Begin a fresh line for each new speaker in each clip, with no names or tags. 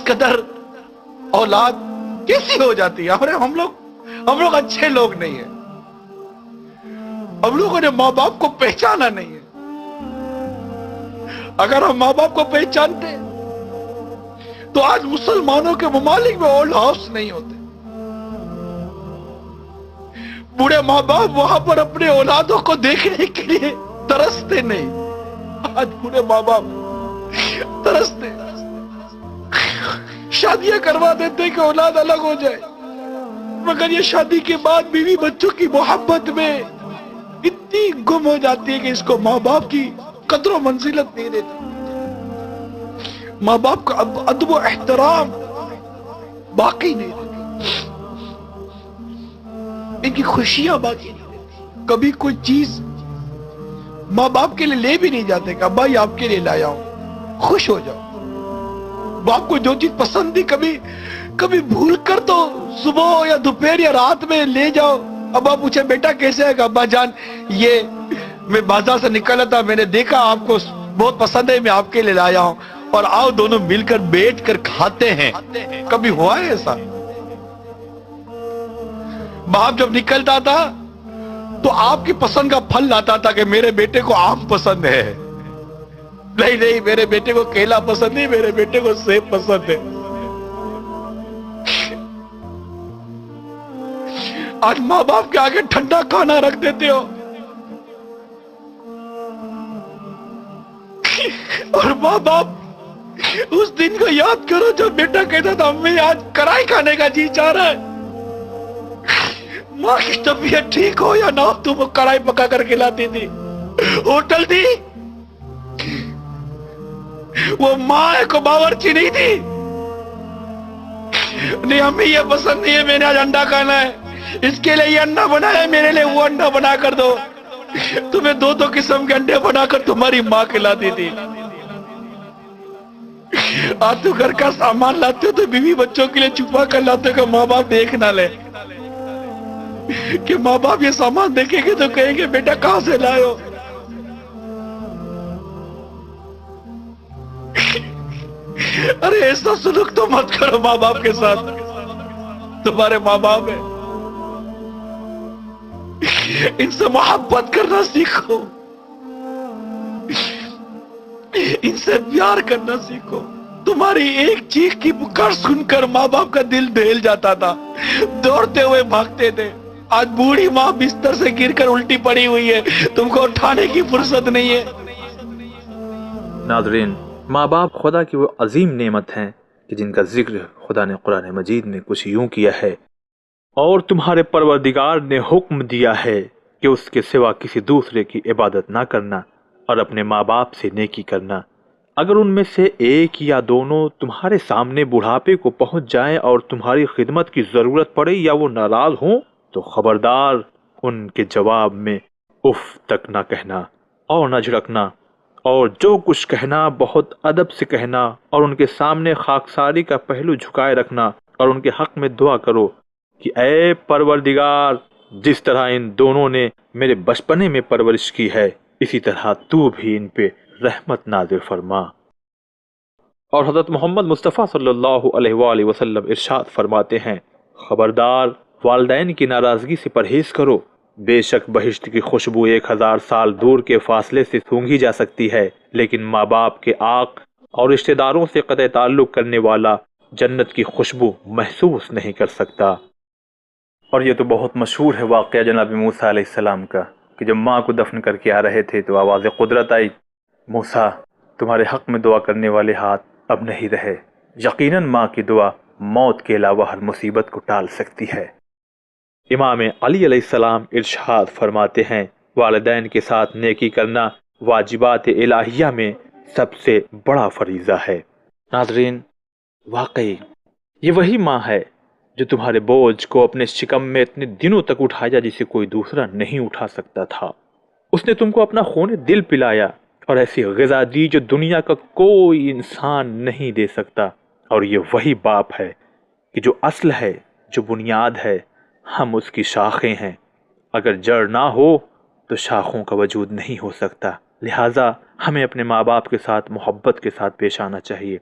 اس قدر اولاد کیسی ہو جاتی ہے؟ ہم لوگ اچھے لوگ نہیں ہیں، ہم لوگوں نے ماں باپ کو پہچانا نہیں ہے۔ اگر ہم ماں باپ کو پہچانتے تو آج مسلمانوں کے ممالک میں اولڈ ہاؤس نہیں ہوتے، بوڑھے ماں باپ وہاں پر اپنے اولادوں کو دیکھنے کے لیے ترستے نہیں۔ آج بوڑھے ماں باپ ترستے، شادیاں کروا دیتے کہ اولاد الگ ہو جائے، مگر یہ شادی کے بعد بیوی بچوں کی محبت میں اتنی گم ہو جاتی ہے کہ اس کو ماں باپ کی قدر و منزلت نہیں دیتے، ماں باپ کا ادب و احترام باقی نہیں رہتی، ان کی خوشیاں باقی نہیں رہتی۔ کبھی کوئی چیز ماں باپ کے لیے لے بھی نہیں جاتے کہ ابا یہ آپ کے لیے لایا ہوں، خوش ہو جاؤ۔ باپ کو جو چیز پسند تھی کبھی بھول کر تو صبح یا دوپہر یا رات میں لے جاؤ، ابا پوچھے بیٹا کیسے ہے؟ کہ ابا جان یہ میں بازار سے نکلا تھا، میں نے دیکھا آپ کو بہت پسند ہے، میں آپ کے لیے لایا ہوں، اور آؤ دونوں مل کر بیٹھ کر کھاتے ہیں۔ کبھی ہوا ہے ایسا؟ باپ جب نکلتا تھا تو آپ کی پسند کا پھل لاتا تھا کہ میرے بیٹے کو آم پسند ہے، نہیں میرے بیٹے کو کیلا پسند نہیں، میرے بیٹے کو سیب پسند ہے۔ آج ماں باپ کے آگے ٹھنڈا کھانا رکھ دیتے ہو، اور ماں باپ اس دن کو یاد کرو جب بیٹا کہتا تھا امی آج کڑھائی کھانے کا جی چاہ رہا ہے۔ ماں کی طبیعت ٹھیک ہو یا نہ ہو، تم وہ کڑھائی پکا کر کھلاتی تھی، ہوٹل تھی، وہ ماں ہے کو باورچی نہیں تھی۔ نہیں امی یہ پسند نہیں ہے، میں نے آج انڈا کھانا ہے، اس کے لیے یہ انڈا بنایا ہے، میرے لیے وہ انڈا بنا کر دو۔ تمہیں دو قسم کے انڈے بنا کر تمہاری ماں کھلاتی تھی۔ آج تو گھر کا سامان لاتے ہو تو بیوی بچوں کے لیے چھپا کر لاتے ہو کہ ماں باپ دیکھ نہ لے، کہ ماں باپ یہ سامان دیکھیں گے تو کہیں گے بیٹا کہاں سے لائے ہو۔ ارے ایسا سلوک تو مت کرو ماں باپ کے ساتھ، تمہارے ماں باپ ہیں، ان سے محبت کرنا سیکھو، ان سے پیار کرنا سیکھو۔ تمہاری ایک چیخ کی پکار سن کر ماں باپ کا دل دہل جاتا تھا، دوڑتے ہوئے بھاگتے تھے۔ آج بوڑھی ماں بستر سے گر کر الٹی پڑی ہوئی ہے، تم کو اٹھانے کی فرصت نہیں ہے۔
ناظرین، ماں باپ خدا کی وہ عظیم نعمت ہیں کہ جن کا ذکر خدا نے قرآن مجید میں کچھ یوں کیا ہے، اور تمہارے پروردگار نے حکم دیا ہے کہ اس کے سوا کسی دوسرے کی عبادت نہ کرنا اور اپنے ماں باپ سے نیکی کرنا۔ اگر ان میں سے ایک یا دونوں تمہارے سامنے بڑھاپے کو پہنچ جائیں اور تمہاری خدمت کی ضرورت پڑے یا وہ ناراض ہوں تو خبردار ان کے جواب میں اف تک نہ کہنا اور نہ جھڑکنا، اور جو کچھ کہنا بہت ادب سے کہنا، اور ان کے سامنے خاکساری کا پہلو جھکائے رکھنا، اور ان کے حق میں دعا کرو کہ اے پروردگار، جس طرح ان دونوں نے میرے بچپنے میں پرورش کی ہے اسی طرح تو بھی ان پہ رحمت نازل فرما۔ اور حضرت محمد مصطفیٰ صلی اللہ علیہ وآلہ وسلم ارشاد فرماتے ہیں، خبردار والدین کی ناراضگی سے پرہیز کرو، بے شک بہشت کی خوشبو 1000 سال دور کے فاصلے سے سونگھی جا سکتی ہے، لیکن ماں باپ کے عاق اور رشتہ داروں سے قطع تعلق کرنے والا جنت کی خوشبو محسوس نہیں کر سکتا۔ اور یہ تو بہت مشہور ہے واقعہ جناب موسیٰ علیہ السلام کا کہ جب ماں کو دفن کر کے آ رہے تھے تو آواز قدرت آئی، موسیٰ تمہارے حق میں دعا کرنے والے ہاتھ اب نہیں رہے۔ یقیناً ماں کی دعا موت کے علاوہ ہر مصیبت کو ٹال سکتی ہے۔ امام علی علیہ السلام ارشاد فرماتے ہیں، والدین کے ساتھ نیکی کرنا واجبات الہیہ میں سب سے بڑا فریضہ ہے۔ ناظرین، واقعی یہ وہی ماں ہے جو تمہارے بوجھ کو اپنے شکم میں اتنے دنوں تک اٹھایا جسے کوئی دوسرا نہیں اٹھا سکتا تھا۔ اس نے تم کو اپنا خون دل پلایا اور ایسی غذا دی جو دنیا کا کوئی انسان نہیں دے سکتا۔ اور یہ وہی باپ ہے کہ جو اصل ہے، جو بنیاد ہے، ہم اس کی شاخیں ہیں۔ اگر جڑ نہ ہو تو شاخوں کا وجود نہیں ہو سکتا، لہٰذا ہمیں اپنے ماں باپ کے ساتھ محبت کے ساتھ پیش آنا چاہیے،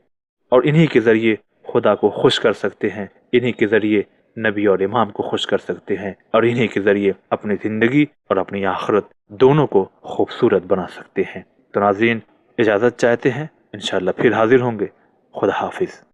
اور انہی کے ذریعے خدا کو خوش کر سکتے ہیں، انہی کے ذریعے نبی اور امام کو خوش کر سکتے ہیں، اور انہی کے ذریعے اپنی زندگی اور اپنی آخرت دونوں کو خوبصورت بنا سکتے ہیں۔ تو ناظرین، اجازت چاہتے ہیں، انشاءاللہ پھر حاضر ہوں گے۔ خدا حافظ۔